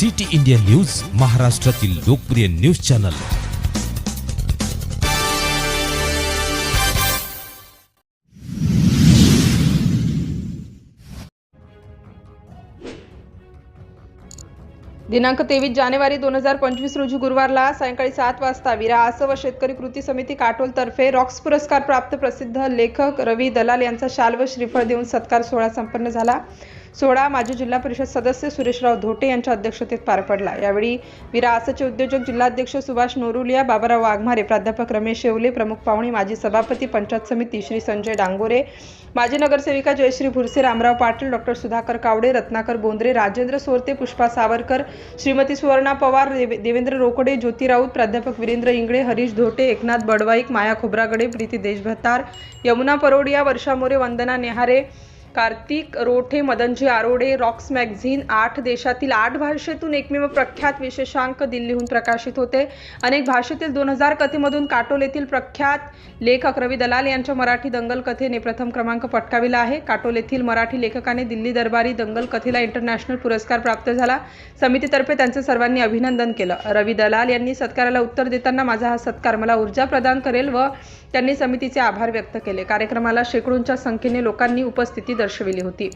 City India news, महाराष्ट्रातील लोकप्रिय news channel. दिनांक 23 जानेवारी 2025 रोजी गुरुवारला सायंकाळी 7 वाजता विरा आसव शेतकरी कृती समिती काटोल तर्फे रॉक्स पुरस्कार प्राप्त प्रसिद्ध लेखक रवी दलाल यांचा शाल व श्रीफळ देऊन सत्कार सोहळा संपन्न झाला। सोहळा माजी जिल्हा परिषद सदस्य सुरेशराव धोटे यांच्या अध्यक्षतेत पार पडला। यावेळी विरा आसचे उद्योजक जिल्हाध्यक्ष सुभाष नोरुलिया, बाबाराव वाघमारे, प्राध्यापक रमेश येवले, प्रमुख पाहुणे माजी सभापती पंचायत समिती श्री संजय डांगोरे, माजी नगरसेविका जयश्री भुरसे, रामराव पाटील, डॉक्टर सुधाकर कावडे, रत्नाकर बोंद्रे, राजेंद्र सोरते, पुष्पा सावरकर, श्रीमती सुवर्णा पवार, देवेंद्र रोकडे, ज्योती राऊत, प्राध्यापक वीरेंद्र इंगळे, हरीश धोटे, एकनाथ बडवाईक, माया खोब्रागडे, प्रीती देशभतार, यमुना परोडिया, वर्षा मोरे, वंदना नेहारे, कार्तिक रोठे, मदनजी आरोडे। रॉक्स मॅगझिन 8 देशातील 8 भाषेतून एकमेव प्रख्यात विशेषांक दिल्लीहून प्रकाशित होते। अनेक भाषेतील 2000 कथेमधून काटोल येथील प्रख्यात लेखक रवी दलाल यांच्या मराठी दंगल कथेने प्रथम क्रमांक पटकाविला आहे। काटोल येथील मराठी लेखकाने दिल्ली दरबारी दंगल कथेला इंटरनॅशनल पुरस्कार प्राप्त झाला। समितीतर्फे त्यांचे सर्वांनी अभिनंदन केलं। रवी दलाल यांनी सत्काराला उत्तर देताना माझा हा सत्कार मला ऊर्जा प्रदान करेल व त्यांनी समितीचे आभार व्यक्त केले। कार्यक्रमाला शेकडोंच्या संख्येने लोकांनी उपस्थिती दर्शविली होती।